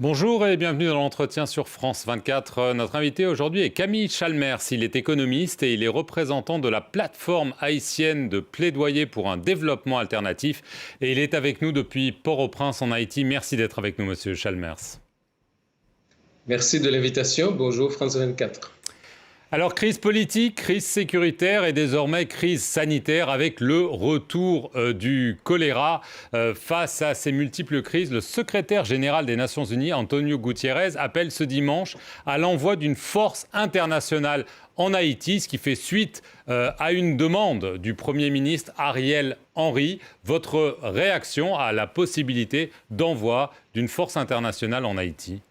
Bonjour et bienvenue dans l'entretien sur France 24. Notre invité aujourd'hui est Camille Chalmers. Il est économiste et il est représentant de la plateforme haïtienne de plaidoyer pour un développement alternatif. Et il est avec nous depuis Port-au-Prince en Haïti. Merci d'être avec nous, monsieur Chalmers. Merci de l'invitation. Bonjour France 24. Alors, crise politique, crise sécuritaire et désormais crise sanitaire avec le retour du choléra. Face à ces multiples crises, le secrétaire général des Nations Unies, Antonio Guterres, appelle ce dimanche à l'envoi d'une force internationale en Haïti, ce qui fait suite à une demande du Premier ministre Ariel Henry. Votre réaction à la possibilité d'envoi d'une force internationale en Haïti ?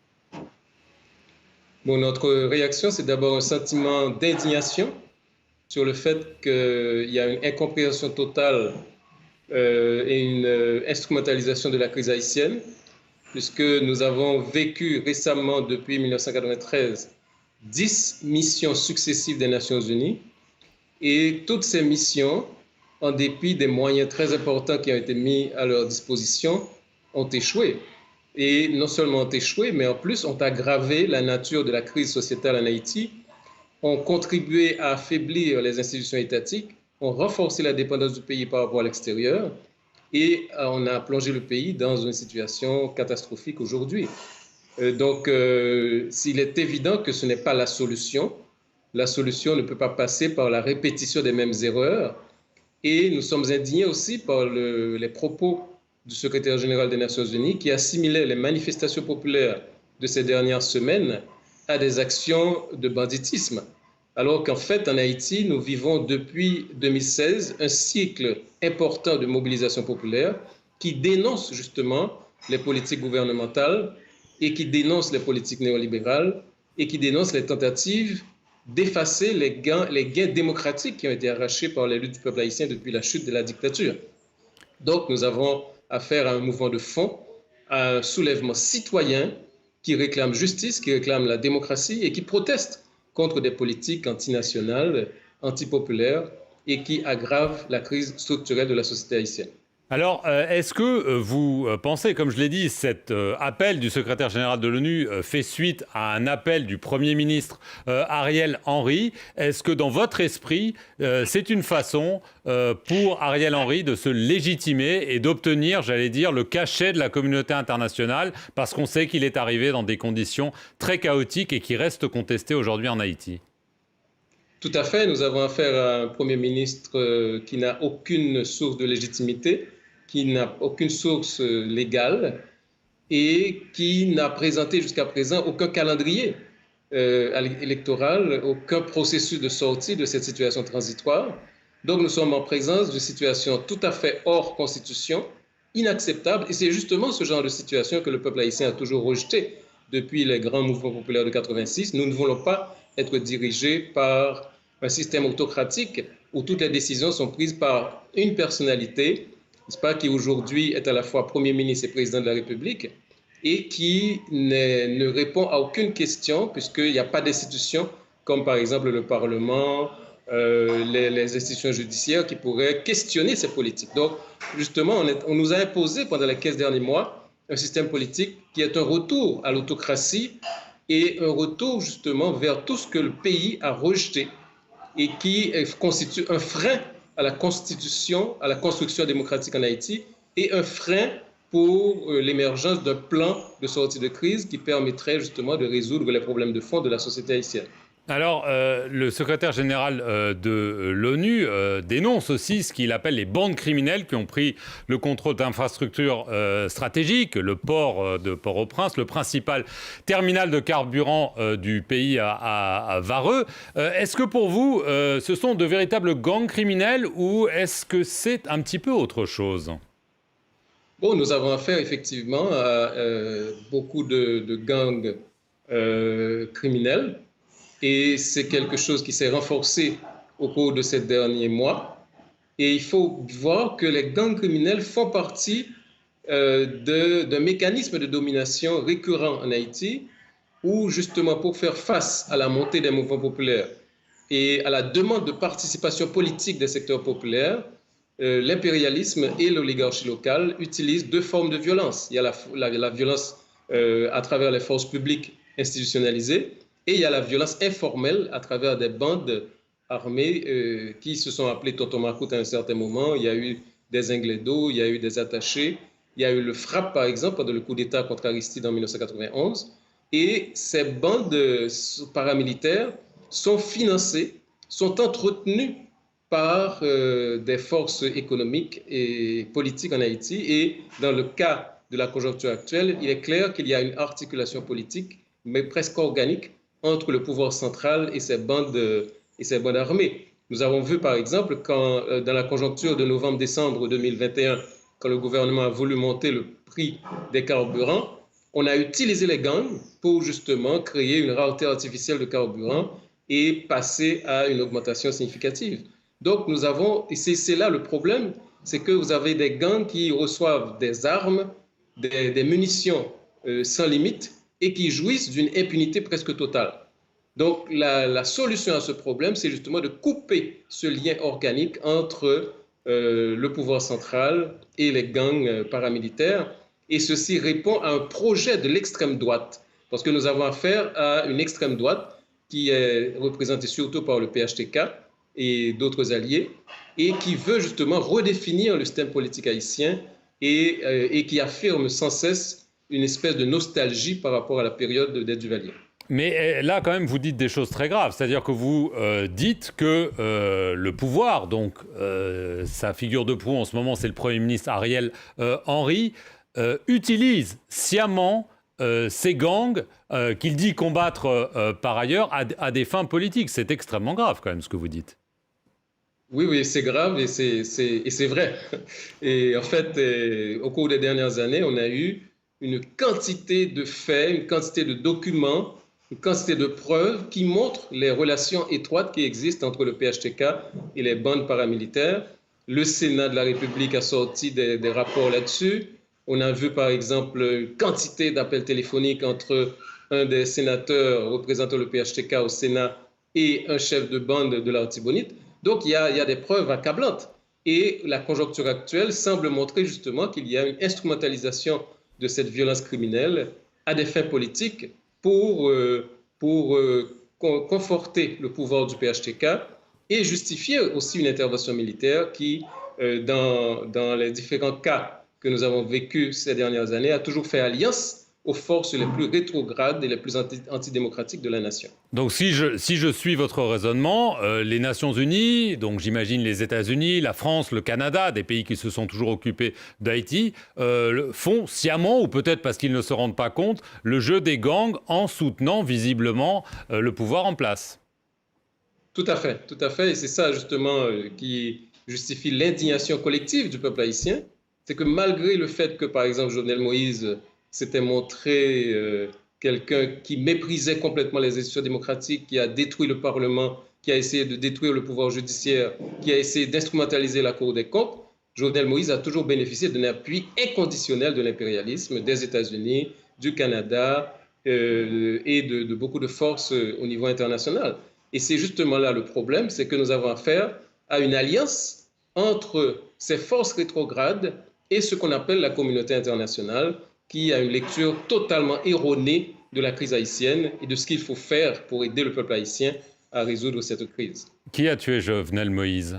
Bon, notre réaction, c'est d'abord un sentiment d'indignation sur le fait qu'il y a une incompréhension totale et une instrumentalisation de la crise haïtienne, puisque nous avons vécu récemment, depuis 1993, 10 missions successives des Nations Unies, et toutes ces missions, en dépit des moyens très importants qui ont été mis à leur disposition, ont échoué. Et non seulement ont échoué, mais en plus ont aggravé la nature de la crise sociétale en Haïti, ont contribué à affaiblir les institutions étatiques, ont renforcé la dépendance du pays par rapport à l'extérieur et on a plongé le pays dans une situation catastrophique aujourd'hui. Donc, s'il est évident que ce n'est pas la solution ne peut pas passer par la répétition des mêmes erreurs et nous sommes indignés aussi par les propos du secrétaire général des Nations Unies qui assimilait les manifestations populaires de ces dernières semaines à des actions de banditisme. Alors qu'en fait, en Haïti, nous vivons depuis 2016 un cycle important de mobilisation populaire qui dénonce justement les politiques gouvernementales et qui dénonce les politiques néolibérales et qui dénonce les tentatives d'effacer les gains démocratiques qui ont été arrachés par les luttes du peuple haïtien depuis la chute de la dictature. Donc, nous avons affaire à un mouvement de fond, à un soulèvement citoyen qui réclame justice, qui réclame la démocratie et qui proteste contre des politiques antinationales, antipopulaires et qui aggravent la crise structurelle de la société haïtienne. Alors, est-ce que vous pensez, comme je l'ai dit, cet appel du secrétaire général de l'ONU fait suite à un appel du Premier ministre Ariel Henry? Est-ce que dans votre esprit, c'est une façon pour Ariel Henry de se légitimer et d'obtenir, j'allais dire, le cachet de la communauté internationale, parce qu'on sait qu'il est arrivé dans des conditions très chaotiques et qui restent contestées aujourd'hui en Haïti? Tout à fait. Nous avons affaire à un Premier ministre qui n'a aucune source de légitimité, qui n'a aucune source légale et qui n'a présenté jusqu'à présent aucun calendrier électoral, aucun processus de sortie de cette situation transitoire. Donc nous sommes en présence d'une situation tout à fait hors constitution, inacceptable, et c'est justement ce genre de situation que le peuple haïtien a toujours rejeté depuis les grands mouvements populaires de 86. Nous ne voulons pas être dirigés par un système autocratique où toutes les décisions sont prises par une personnalité, n'est-ce pas, qui aujourd'hui est à la fois Premier ministre et Président de la République et qui ne répond à aucune question puisqu'il n'y a pas d'institutions comme par exemple le Parlement, les institutions judiciaires qui pourraient questionner ces politiques. Donc justement, on nous a imposé pendant les 15 derniers mois un système politique qui est un retour à l'autocratie et un retour justement vers tout ce que le pays a rejeté et qui constitue un frein à la constitution, à la construction démocratique en Haïti et un frein pour l'émergence d'un plan de sortie de crise qui permettrait justement de résoudre les problèmes de fond de la société haïtienne. Alors, le secrétaire général de l'ONU dénonce aussi ce qu'il appelle les bandes criminelles qui ont pris le contrôle d'infrastructures stratégiques, le port de Port-au-Prince, le principal terminal de carburant du pays à Vareux. Est-ce que pour vous, ce sont de véritables gangs criminels ou est-ce que c'est un petit peu autre chose ? Bon, nous avons affaire effectivement à beaucoup de gangs criminels. Et c'est quelque chose qui s'est renforcé au cours de ces derniers mois. Et il faut voir que les gangs criminels font partie d'un mécanisme de domination récurrent en Haïti, où justement pour faire face à la montée des mouvements populaires et à la demande de participation politique des secteurs populaires, l'impérialisme et l'oligarchie locale utilisent deux formes de violence. Il y a la violence à travers les forces publiques institutionnalisées, et il y a la violence informelle à travers des bandes armées qui se sont appelées Tonton Macoute à un certain moment. Il y a eu des Ingledo, il y a eu des attachés, il y a eu le FRAPP, par exemple, pendant le coup d'État contre Aristide en 1991. Et ces bandes paramilitaires sont financées, sont entretenues par des forces économiques et politiques en Haïti. Et dans le cas de la conjoncture actuelle, il est clair qu'il y a une articulation politique, mais presque organique, entre le pouvoir central et ces bandes armées. Nous avons vu, par exemple, quand, dans la conjoncture de novembre-décembre 2021, quand le gouvernement a voulu monter le prix des carburants, on a utilisé les gangs pour justement créer une rareté artificielle de carburant et passer à une augmentation significative. Donc nous avons, et c'est là le problème, c'est que vous avez des gangs qui reçoivent des armes, des munitions sans limite et qui jouissent d'une impunité presque totale. Donc la solution à ce problème, c'est justement de couper ce lien organique entre le pouvoir central et les gangs paramilitaires. Et ceci répond à un projet de l'extrême droite, parce que nous avons affaire à une extrême droite qui est représentée surtout par le PHTK et d'autres alliés, et qui veut justement redéfinir le système politique haïtien et qui affirme sans cesse une espèce de nostalgie par rapport à la période des Duvalier. Mais là, quand même, vous dites des choses très graves. C'est-à-dire que vous dites que le pouvoir, donc sa figure de proue en ce moment, c'est le Premier ministre Ariel Henry, utilise sciemment ces gangs qu'il dit combattre par ailleurs à des fins politiques. C'est extrêmement grave, quand même, ce que vous dites. Oui, c'est grave et c'est vrai. Et en fait, au cours des dernières années, on a eu une quantité de faits, une quantité de documents, une quantité de preuves qui montrent les relations étroites qui existent entre le PHTK et les bandes paramilitaires. Le Sénat de la République a sorti des rapports là-dessus. On a vu par exemple une quantité d'appels téléphoniques entre un des sénateurs représentant le PHTK au Sénat et un chef de bande de l'Artibonite. Donc il y a des preuves accablantes. Et la conjoncture actuelle semble montrer justement qu'il y a une instrumentalisation de cette violence criminelle à des fins politiques pour conforter le pouvoir du PHTK et justifier aussi une intervention militaire qui, dans les différents cas que nous avons vécus ces dernières années, a toujours fait alliance aux forces les plus rétrogrades et les plus antidémocratiques de la nation. Donc si je suis votre raisonnement, les Nations Unies, donc j'imagine les États-Unis, la France, le Canada, des pays qui se sont toujours occupés d'Haïti, font sciemment, ou peut-être parce qu'ils ne se rendent pas compte, le jeu des gangs en soutenant visiblement le pouvoir en place. Tout à fait. Et c'est ça justement qui justifie l'indignation collective du peuple haïtien. C'est que malgré le fait que, par exemple, Jovenel Moïse s'était montré quelqu'un qui méprisait complètement les institutions démocratiques, qui a détruit le Parlement, qui a essayé de détruire le pouvoir judiciaire, qui a essayé d'instrumentaliser la Cour des comptes, Jovenel Moïse a toujours bénéficié d'un appui inconditionnel de l'impérialisme des États-Unis, du Canada et de beaucoup de forces au niveau international. Et c'est justement là le problème, c'est que nous avons affaire à une alliance entre ces forces rétrogrades et ce qu'on appelle la communauté internationale, qui a une lecture totalement erronée de la crise haïtienne et de ce qu'il faut faire pour aider le peuple haïtien à résoudre cette crise. Qui a tué Jovenel Moïse ?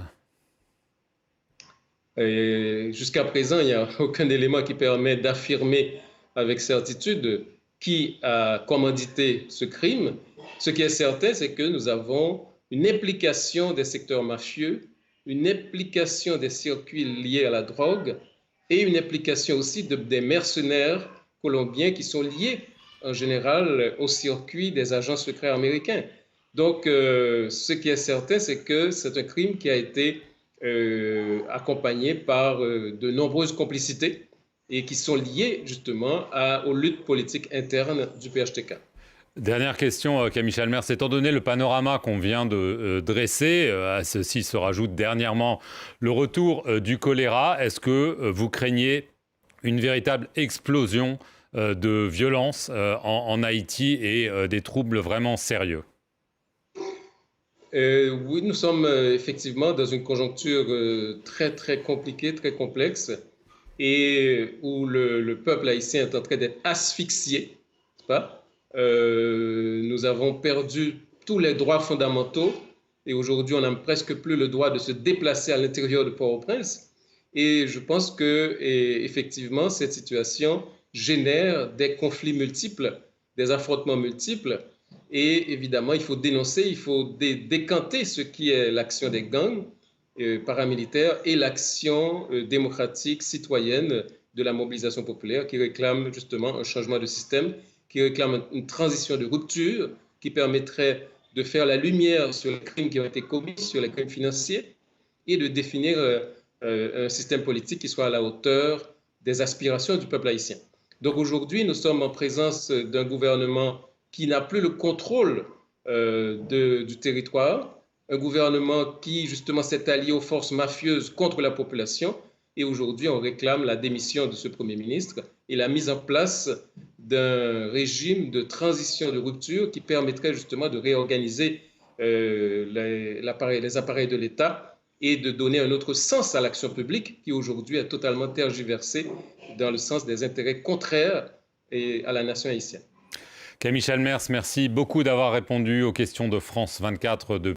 Jusqu'à présent, il n'y a aucun élément qui permet d'affirmer avec certitude qui a commandité ce crime. Ce qui est certain, c'est que nous avons une implication des secteurs mafieux, une implication des circuits liés à la drogue et une implication aussi des mercenaires colombiens qui sont liés en général au circuit des agents secrets américains. Donc, ce qui est certain, c'est que c'est un crime qui a été accompagné par de nombreuses complicités et qui sont liées justement aux luttes politiques internes du PHTK. Dernière question, Camille Chalmers. Étant donné le panorama qu'on vient de dresser, à ceci se rajoute dernièrement le retour du choléra. Est-ce que vous craignez une véritable explosion de violence en Haïti et des troubles vraiment sérieux ? Oui, nous sommes effectivement dans une conjoncture très, très compliquée, très complexe. et où le peuple haïtien est en train d'être asphyxié, n'est-ce pas? Nous avons perdu tous les droits fondamentaux et aujourd'hui, on n'a presque plus le droit de se déplacer à l'intérieur de Port-au-Prince. Et je pense que, effectivement, cette situation génère des conflits multiples, des affrontements multiples. Et évidemment, il faut dénoncer, il faut décanter ce qui est l'action des gangs paramilitaires et l'action démocratique, citoyenne de la mobilisation populaire qui réclame justement un changement de système, qui réclame une transition de rupture qui permettrait de faire la lumière sur les crimes qui ont été commis, sur les crimes financiers et de définir un système politique qui soit à la hauteur des aspirations du peuple haïtien. Donc aujourd'hui, nous sommes en présence d'un gouvernement qui n'a plus le contrôle du territoire, un gouvernement qui justement s'est allié aux forces mafieuses contre la population. Et aujourd'hui, on réclame la démission de ce Premier ministre et la mise en place d'un régime de transition de rupture qui permettrait justement de réorganiser les appareils de l'État et de donner un autre sens à l'action publique qui aujourd'hui est totalement tergiversée dans le sens des intérêts contraires à la nation haïtienne. Camille Chalmers, merci beaucoup d'avoir répondu aux questions de France 24 de